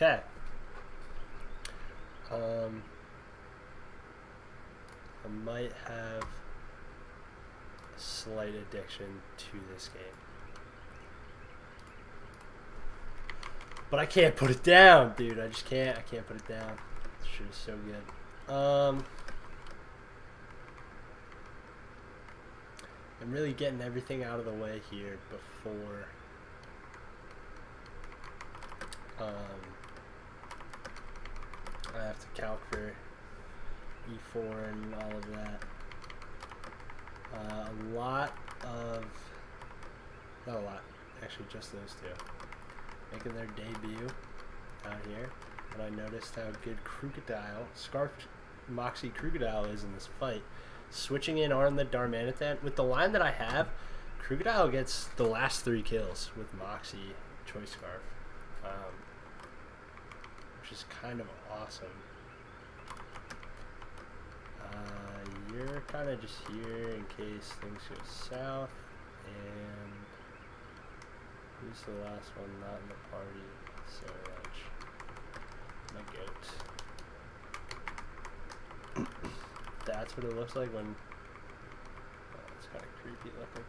Okay. I might have a slight addiction to this game. But I can't put it down, dude. I just can't. I can't put it down. This shit is so good. I'm really getting everything out of the way here before I have to calc for E4 and all of that. Not a lot, actually just those two, making their debut out here. And I noticed how good Scarfed Moxie Crocodile is in this fight. Switching in on the Darmanitan. With the line that I have, Crocodile gets the last 3 kills with Moxie Choice Scarf. Which is kind of awesome. You're kind of just here in case things go south. And who's the last one not in the party? Sarach. My goat. That's what it looks like when... Oh, it's kind of creepy looking.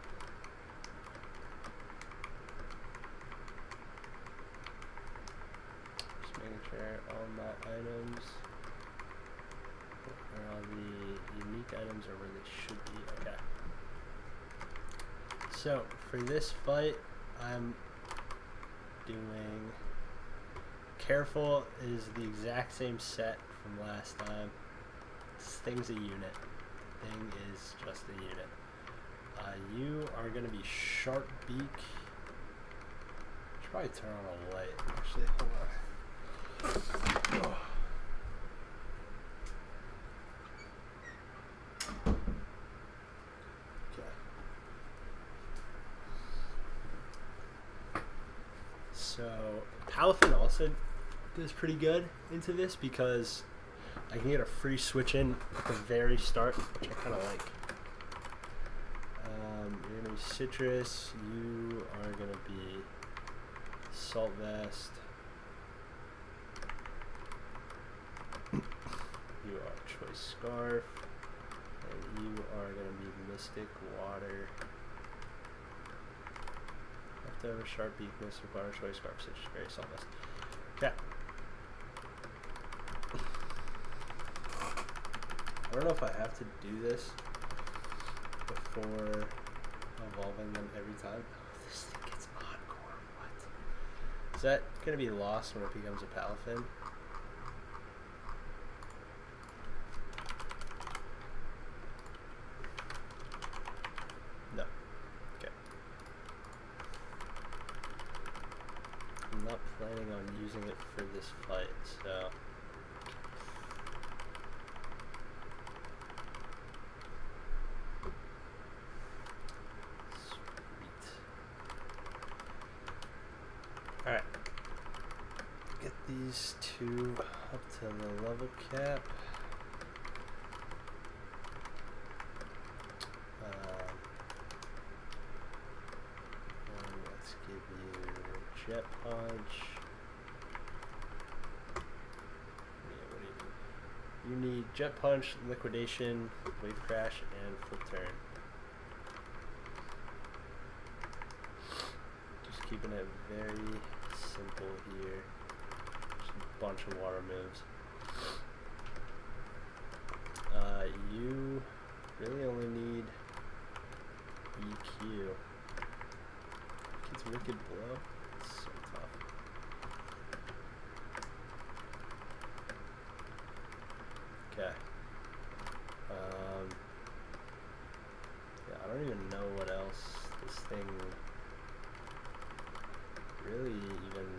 Just making sure all my items, or all the unique items are where they should be. Okay. So, for this fight, I'm doing... Careful is the exact same set from last time. This thing's a unit. The thing is just a unit. You are going to be Sharp Beak. Should probably turn on a light, actually. Hold on. Oh. So, Palafin also does pretty good into this because I can get a free switch in at the very start, which I kind of like. You're going to be Citrus, you are going to be Salt Vest, you are Choice Scarf, and you are going to be Mystic Water. Leftover, Sharp Beak, Mystic Water, Choice Scarf, Citrus Berry, Salt Vest. Okay. I don't know if I have to do this before evolving them every time. Oh, this thing gets Encore. What? Is that going to be lost when it becomes a Palafin? No. Okay. I'm not planning on using it for this fight, so... Alright, get these 2 up to the level cap. And let's give you Jet Punch. Yeah, what do you need? You need Jet Punch, Liquidation, Wave Crash, and Flip Turn. Keeping it very simple here. Just a bunch of water moves. You really only need EQ. Kid's Wicked Blow. It's so tough. Okay. Yeah, I don't even know what else this thing really even,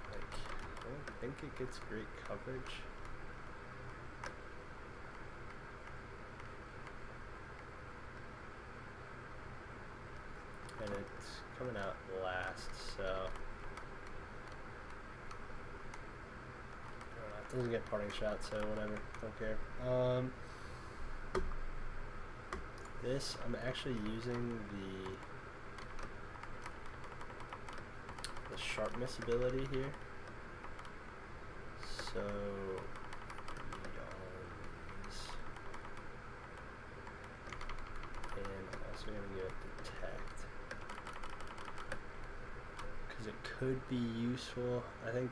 like, I don't think it gets great coverage. And it's coming out last, so I don't know, it doesn't get parting shot, so whatever, don't care. This, I'm actually using the Sharpness ability here. So need all of these. And I'm also going to get detect. Because it could be useful, I think,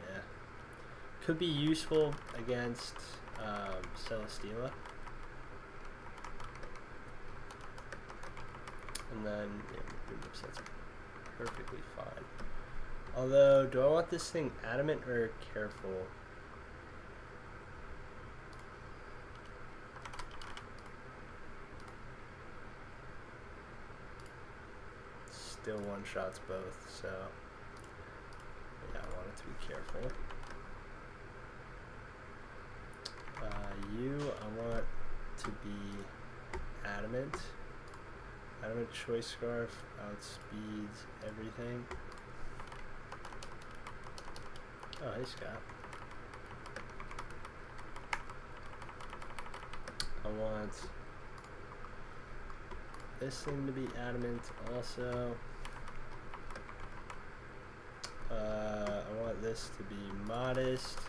yeah. Could be useful against Celesteela. And then, yeah, remove that's perfectly fine. Although, do I want this thing adamant or careful? Still one-shots both, so yeah, I want it to be careful. I want to be adamant. Adamant choice scarf outspeeds everything. Oh, hey Scott. I want this thing to be adamant also. I want this to be modest.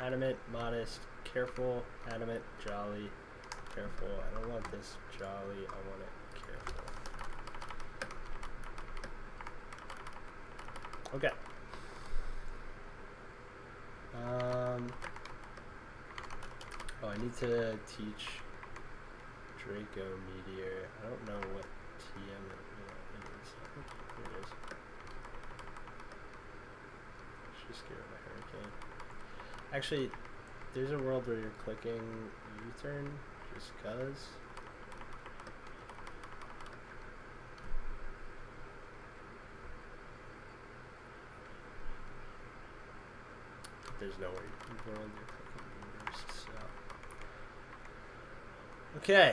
Adamant, modest, careful, adamant, jolly, careful. I don't want this jolly, I want it careful. Okay. Oh, I need to teach Draco Meteor. I don't know what TM it is. Here it is. Let's just get rid of Hurricane. Actually, there's a world where you're clicking U-turn just cause. There's no world you're clicking U-turn, so. Okay.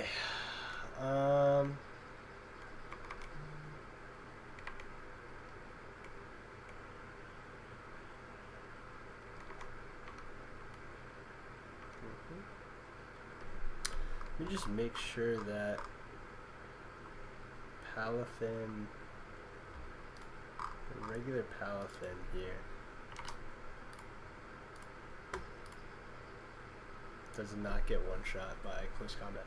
Let me just make sure that Palafin, regular Palafin here, does not get one shot by close combat.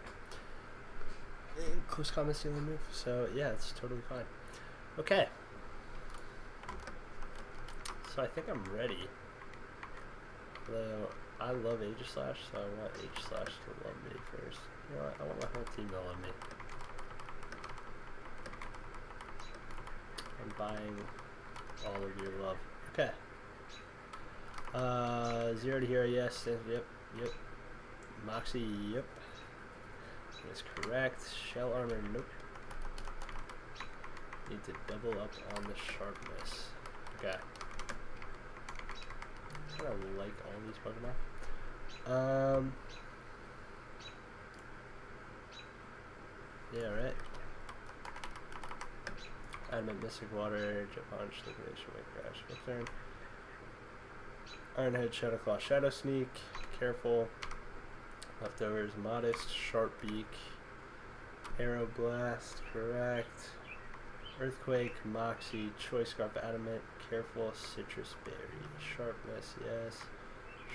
And close combat's the only move, so yeah, it's totally fine. Okay. So I think I'm ready. Although I love Aegislash, so I want Aegislash to love me first. You know what? I want my whole team to love me. I'm buying all of your love. Okay. 0 to hero, yes. Yep. Moxie, yep. That's correct. Shell armor, nope. Need to double up on the sharpness. Okay. I kind of like all these Pokemon. Yeah, right. Adamant, Mystic Water, Jet Punch, Liquidation, Wave Crash, full turn. Ironhead, Shadow Claw, Shadow Sneak, careful. Leftovers, Modest, Sharp Beak, Arrow Blast, correct. Earthquake, Moxie, Choice Scarf, Adamant, careful, Citrus Berry, Sharpness, yes.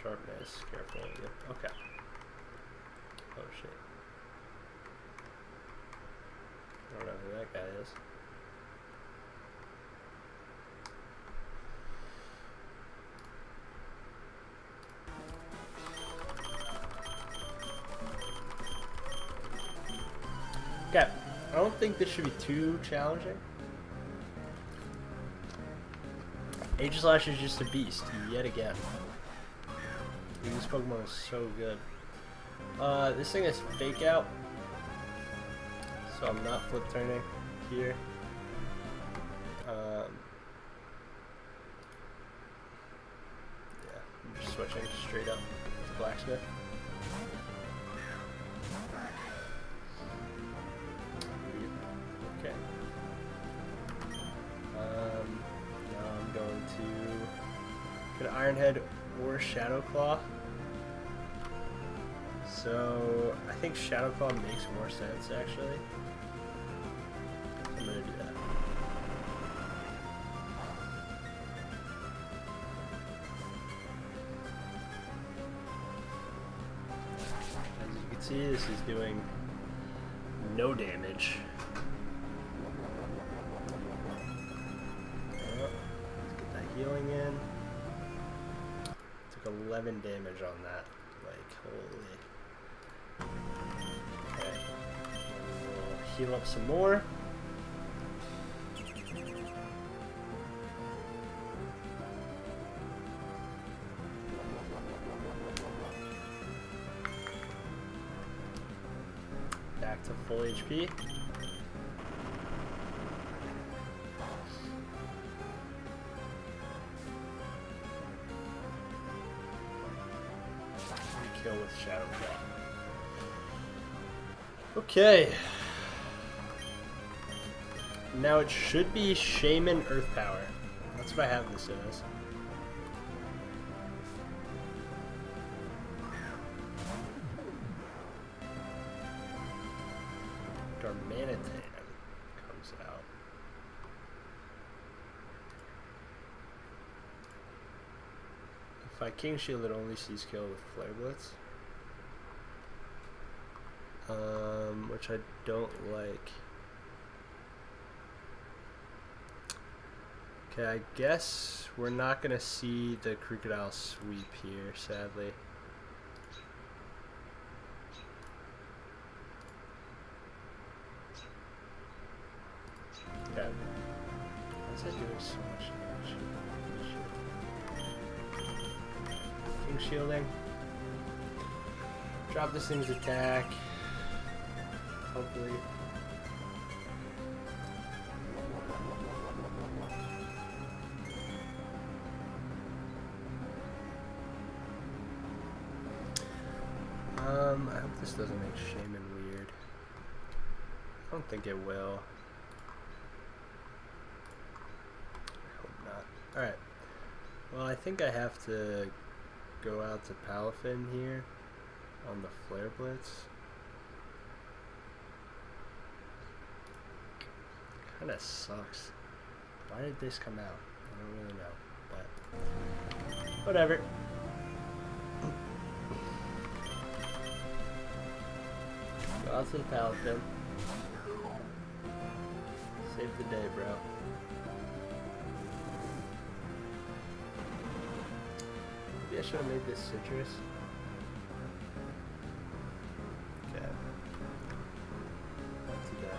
Sharpness, careful, yep, okay. Oh shit. I don't know who that guy is. Okay, I don't think this should be too challenging. Aegislash is just a beast, yet again. This Pokemon is so good. This thing is Fake Out, so I'm not flip turning here. Yeah, I'm just switching straight up to Blacksmith. Okay. Now I'm going to get Ironhead or Shadow Claw. So I think Shadow Claw makes more sense actually. I'm gonna do that. see, this is doing no damage. Oh, let's get that healing in. Took 11 damage on that. Like, holy. Okay. We'll heal up some more. Back to full HP. Kill with Shadow Claw. Okay. Now it should be Shaman Earth Power. That's what I have this as. Darmanitan comes out. If I King Shield, it only sees kill with Flare Blitz. Which I don't like. Okay, I guess we're not gonna see the Crocodile Sweep here, sadly. Okay. Why is that doing so much damage? King Shielding. Drop this thing's attack. Hopefully. I hope this doesn't make Shaman weird. I don't think it will. I hope not. Alright. Well, I think I have to go out to Palafin here on the Flare Blitz. Kinda sucks. Why did this come out? I don't really know, but whatever. Go out to the Palafin. Save the day, bro. Maybe I should have made this citrus. Okay. Not too bad.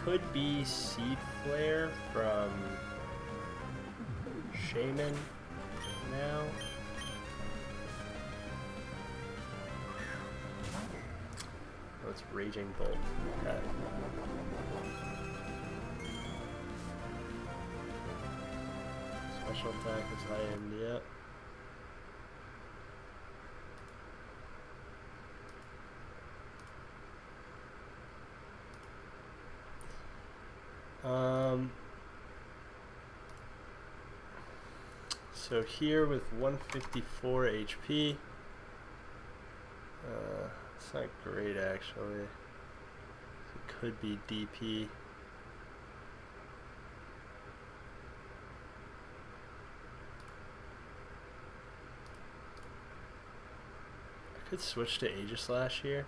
Could be Seed Flare from Shaman now. Oh, it's Raging Bolt. Okay. Special attack is high end, yep. So here with 154 HP, it's not great actually. It could be DP. I could switch to Aegislash here.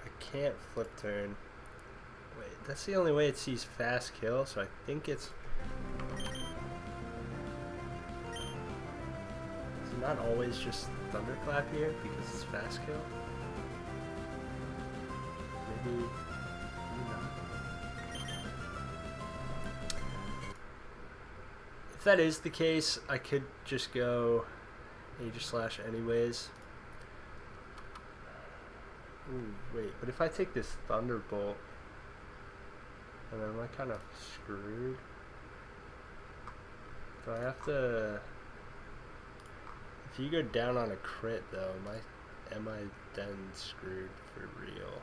I can't flip turn. Wait, that's the only way it sees fast kill, so I think it's... It's not always just Thunderclap here, because it's fast kill. Maybe not. If that is the case, I could just go Aegislash anyways. Ooh, wait, but if I take this Thunderbolt, and am I kind of screwed? Do I have to... If you go down on a crit though, am I then screwed for real?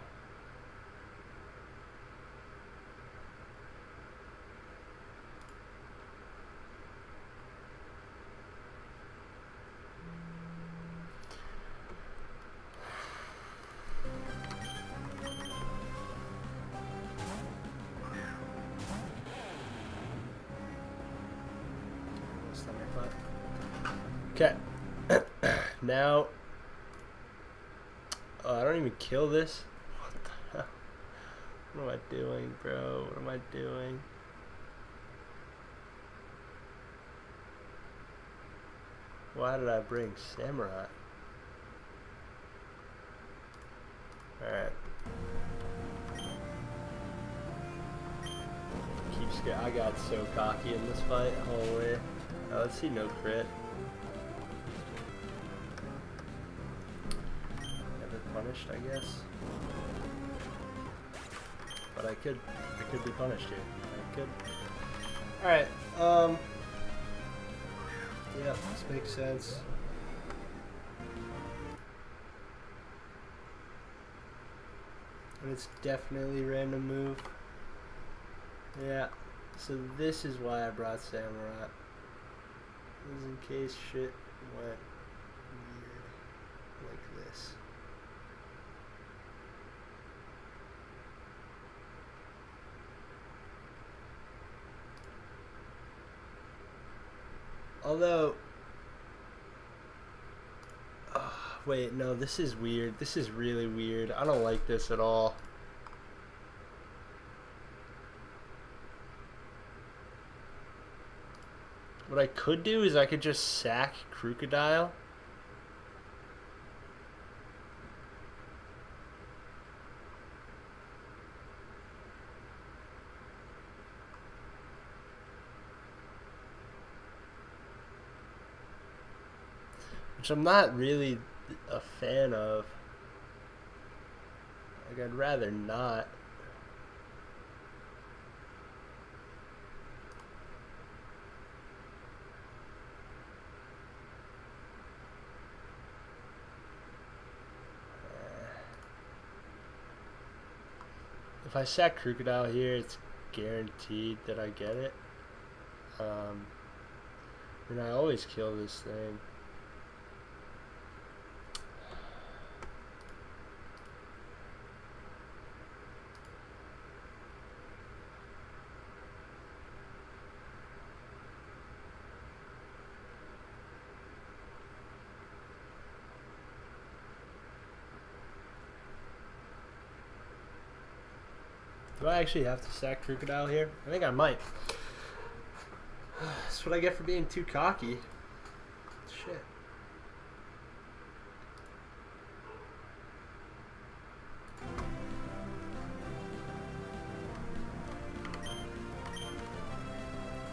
Okay. Now, I don't even kill this. What the hell? What am I doing, bro? What am I doing? Why did I bring samurai? Alright. I got so cocky in this fight. Holy. Let's see, no crit. Never punished, I guess. But I could be punished here. I could. Alright, yeah, this makes sense. And it's definitely random move. Yeah, so this is why I brought samurai. Just in case shit went weird like this. Although, wait, no, this is weird. This is really weird. I don't like this at all. What I could do is I could just sack Crocodile. Which I'm not really a fan of. Like, I'd rather not. If I sack Crocodile here, it's guaranteed that I get it. And I always kill this thing. Do I actually have to sack Crocodile here? I think I might. That's what I get for being too cocky. Shit.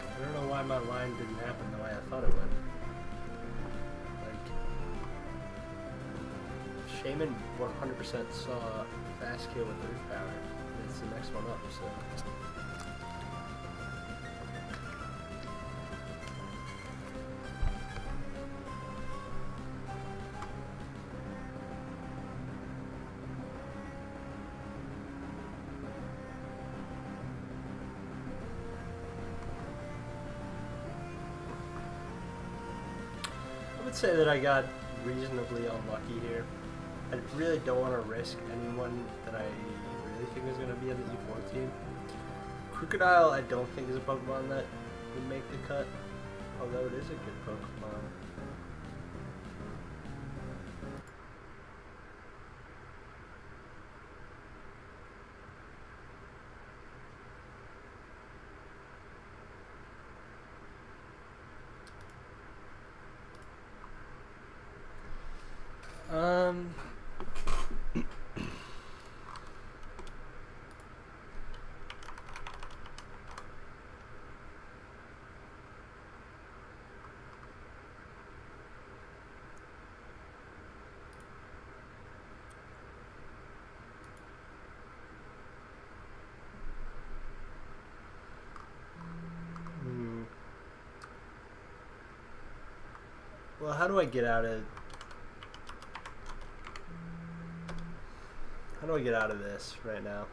I don't know why my line didn't happen the way I thought it would. Like, Shaman 100% saw fast kill with Earth Power. It's the next one up, so. I would say that I got reasonably unlucky here. I really don't want to risk anyone that I really think is going to be on the E4 team. Crocodile I don't think is a Pokemon that would make the cut, although it is a good Pokemon. Well, how do I get out of... How do I get out of this right now?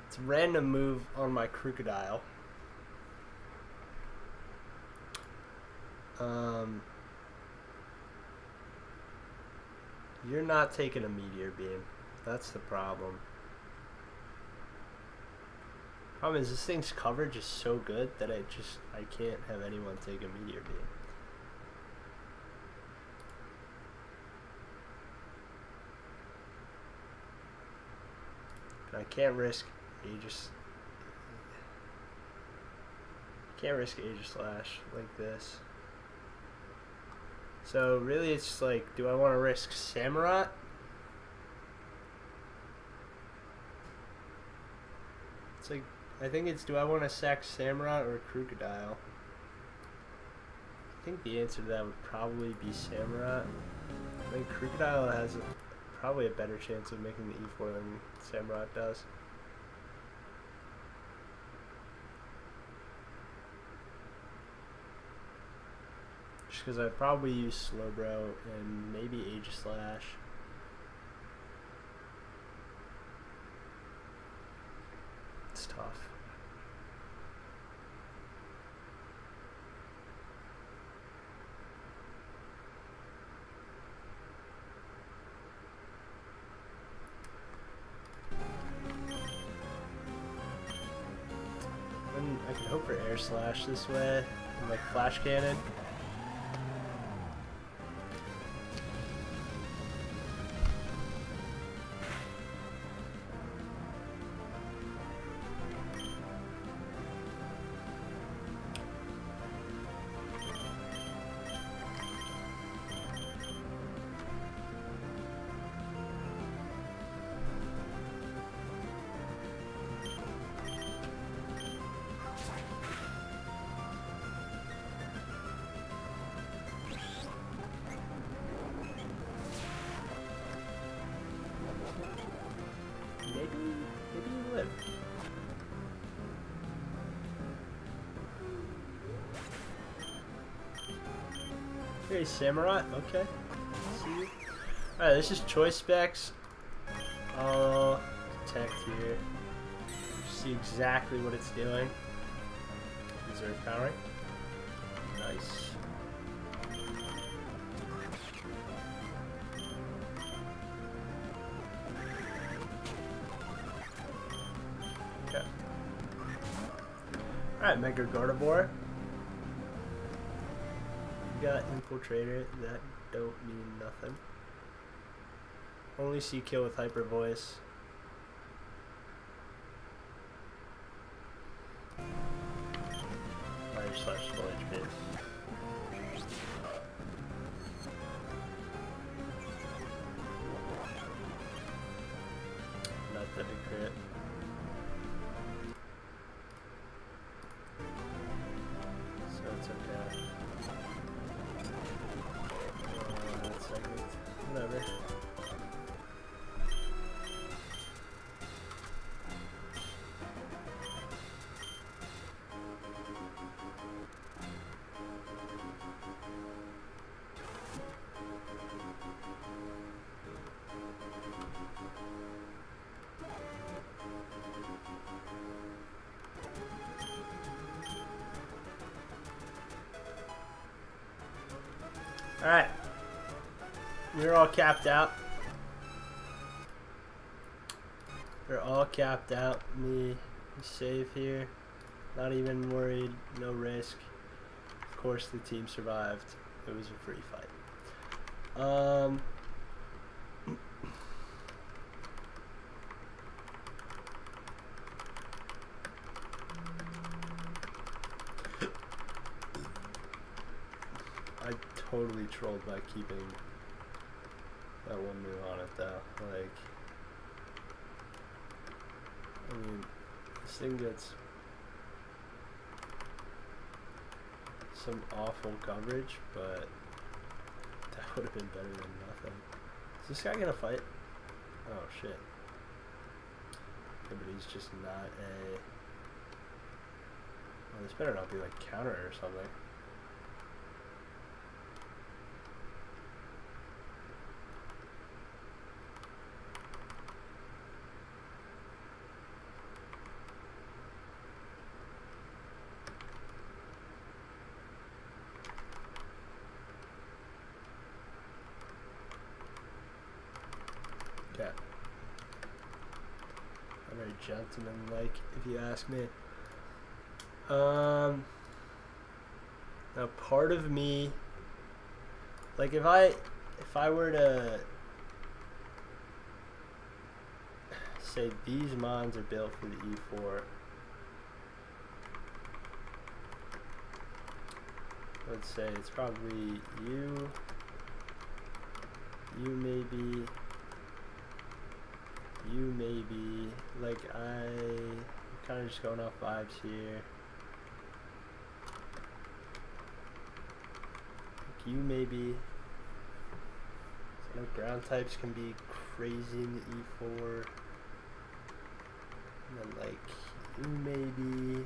It's a random move on my Crocodile. You're not taking a Meteor Beam. That's the problem. Problem is this thing's coverage is so good that I can't have anyone take a Meteor Beam. I can't risk Aegis. Can't risk Aegis Slash like this. So really, it's just like, do I want to risk Samurott? It's like, I think it's, do I want to sack Samurott or Crocodile? I think the answer to that would probably be Samurott. I think Crocodile has probably a better chance of making the E4 than Samurott does. Just because I'd probably use Slowbro and maybe Aegis Slash. It's tough. I can hope for Air Slash this way, and like Flash Cannon. Maybe you live. Okay, Samurott, okay. See you. Alright, this is choice specs. I'll detect here. See exactly what it's doing. Reserve powering. Nice. Okay. Alright, Mega Gardevoir. You got Infiltrator, that don't mean nothing. Only see kill with Hyper Voice. Fire slash full HP. Not that big crit. So it's okay. That's like it. Whatever. Alright. We're all capped out. We're all capped out. Me safe here. Not even worried. No risk. Of course the team survived. It was a free fight. I totally trolled by keeping that one move on it though. Like, I mean, this thing gets some awful coverage, but that would have been better than nothing. Is this guy gonna fight? Oh shit. Yeah, but he's just not a... Well, this better not be like counter or something. Very gentleman-like, if you ask me. Now part of me, like if I were to say these mons are built for the E4. Let's say it's probably you maybe, like I'm kind of just going off vibes here. Like you maybe, so ground types can be crazy in the E4. And then like you maybe.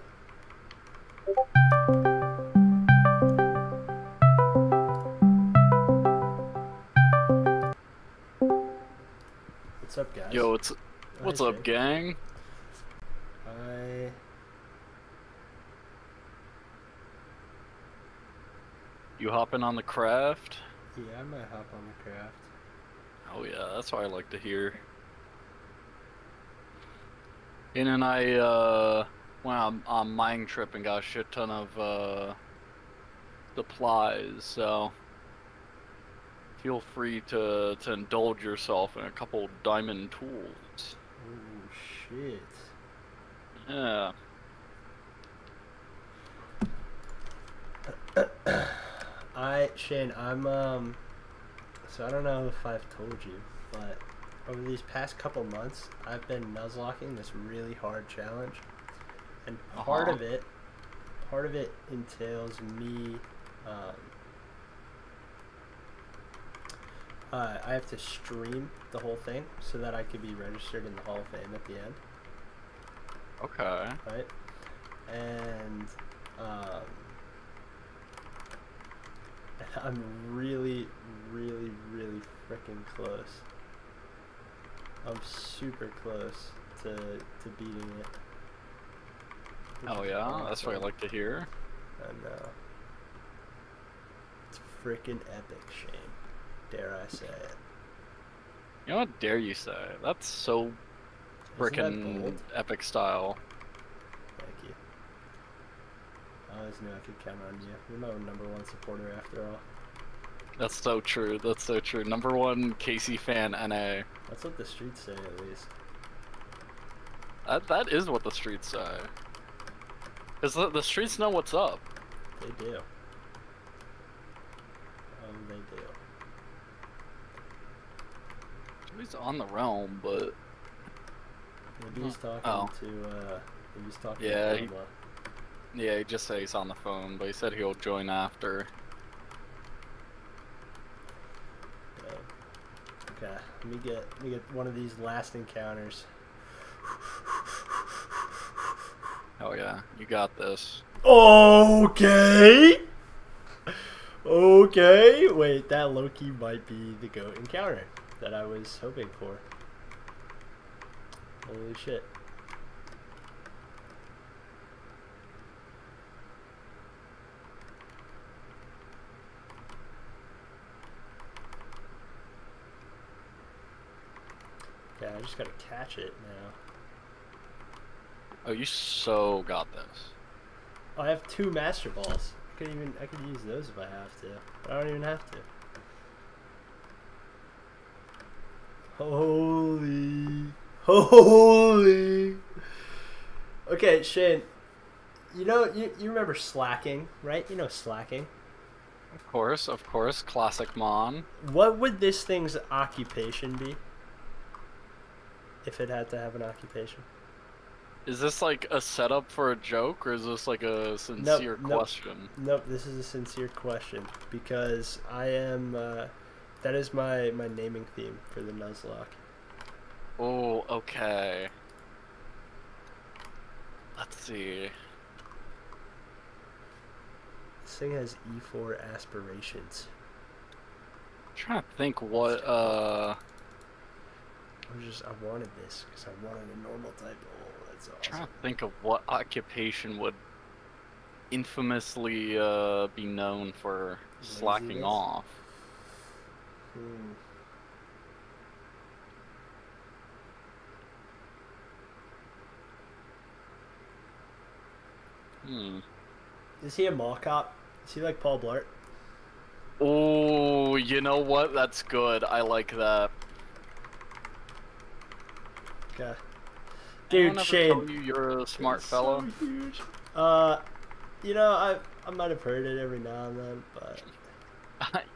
What's up, guys? Yo, what's up, gang? You hopping on the craft? Yeah, I might hop on the craft. Oh yeah, that's what I like to hear. And I went on mining trip and got a shit ton of supplies, so feel free to indulge yourself in a couple diamond tools. Oh shit. Yeah. Shane, I'm so I don't know if I've told you, but over these past couple months I've been Nuzlocking this really hard challenge. And part of it entails me I have to stream the whole thing so that I could be registered in the Hall of Fame at the end. Okay. Right? And I'm really freaking close. I'm super close to beating it. Oh yeah, awesome. That's what I like to hear. I know. It's freaking epic, Shane. Dare I say it? You know what? Dare you say? That's so freaking epic style. Thank you. I always knew I could count on you. You're my #1 supporter after all. That's so true. That's so true. #1 Casey fan NA. That's what the streets say, at least. That is what the streets say. Cause the streets know what's up. They do. They do. He's on the realm, but maybe he's talking to. Maybe he's talking to yeah, he just said he's on the phone, but he said he'll join after. Okay, let me get one of these last encounters. Oh yeah, you got this. Okay. Okay. Wait, that low-key might be the GOAT encounter that I was hoping for. Holy shit. Okay, I just gotta catch it now. Oh, you so got this. Oh, I have 2 master balls. I could use those if I have to. But I don't even have to. Holy. Okay, Shane. You know, you remember slacking, right? You know slacking. Of course, classic Mon. What would this thing's occupation be? If it had to have an occupation? Is this like a setup for a joke, or is this like a sincere question? Nope, this is a sincere question, because I am, that is my naming theme for the Nuzlocke. Oh, okay. Let's see. This thing has E4 aspirations. I'm trying to think what, I wanted this, because I wanted a normal type. Oh, that's awesome. I'm trying to think of what occupation would infamously be known for slacking off. Is he a mall cop? Is he like Paul Blart? Oh, you know what? That's good. I like that. Okay. Dude, Anyone ever Shane. tell you you're a smart It's fellow? so huge. You know, I might have heard it every now and then, but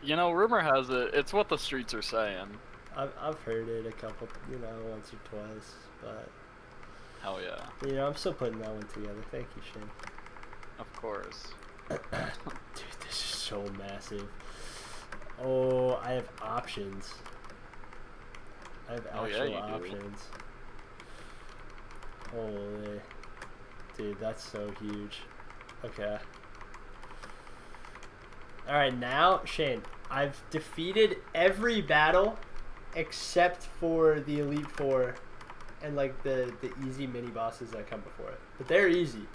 You know, rumor has it, it's what the streets are saying. I've heard it a couple, you know, once or twice, but Hell yeah. you know, I'm still putting that one together. Thank you, Shane. Of course. Dude, this is so massive. Oh, I have options. I have Oh, yeah, actual you do. options. Holy. Dude, that's so huge. Okay. Alright, now, Shane, I've defeated every battle except for the Elite Four and, like, the easy mini-bosses that come before it. But they're easy.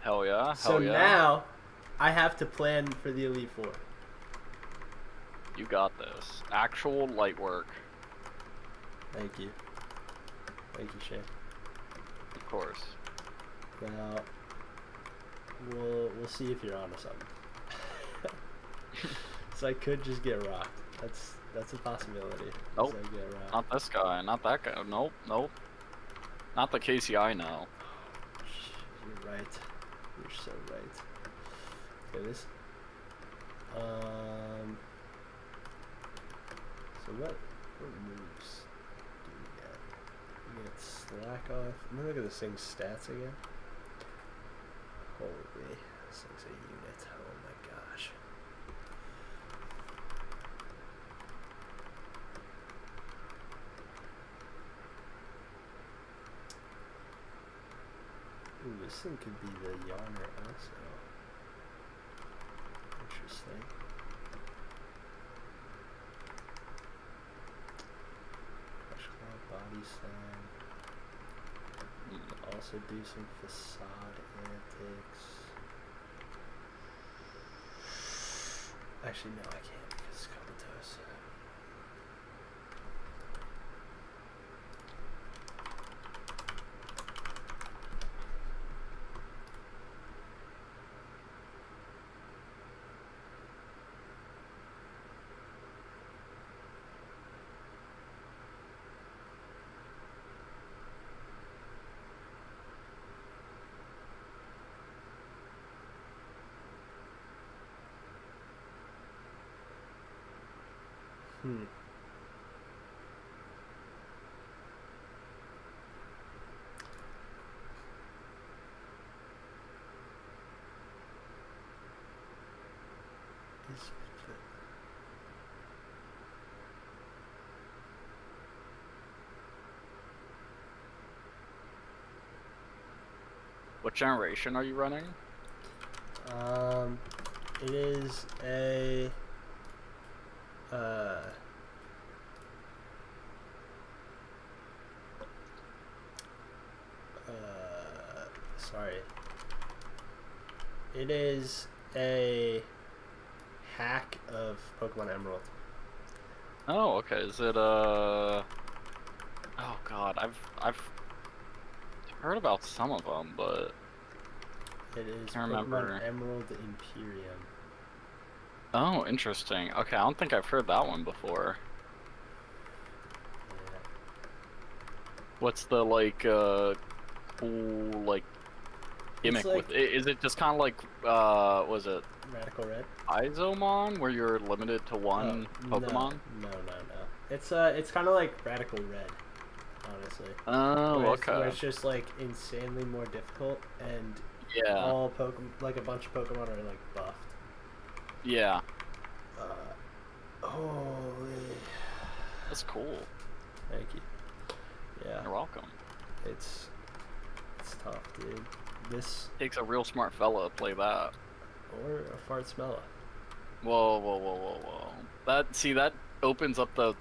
Hell yeah. So Hell yeah. now, I have to plan for the Elite Four. You got this. Actual light work. Thank you. Thank you, Shane. Of course. Now, we'll see if you're onto something. So I could just get rocked. That's a possibility. Nope. I get rocked. Not this guy. Not that guy. Nope. Nope. Not the Casey I know. You're right. You're so right. Okay, this. So what moves do we get? We get slack off. Let me look at this thing's stats again. Holy, this thing's a unit. Oh my gosh. Ooh, this thing could be the Yarner also. Interesting. Crush Cloud, Body Slam. Also do some facade antics. Actually, no, I can't because it's comatose. What generation are you running? It is a sorry. It is a hack of Pokemon Emerald. Oh, okay. Is it oh god, I've heard about some of them, but It is can't Pokemon remember. Emerald Imperium. Oh, interesting. Okay, I don't think I've heard that one before. Yeah. What's the like cool like gimmick like, with it? Is it just kind of like was it Radical Red? Izomon where you're limited to one Pokemon? No. It's kind of like Radical Red, honestly. Oh, where okay. Where it's just like insanely more difficult, and Yeah. all Pokemon, like a bunch of Pokemon, are like buffed. Yeah. Holy. That's cool. Thank you. Yeah. You're welcome. It's tough, dude. This Takes a real smart fella to play that. or a fart smeller. Whoa. That opens up the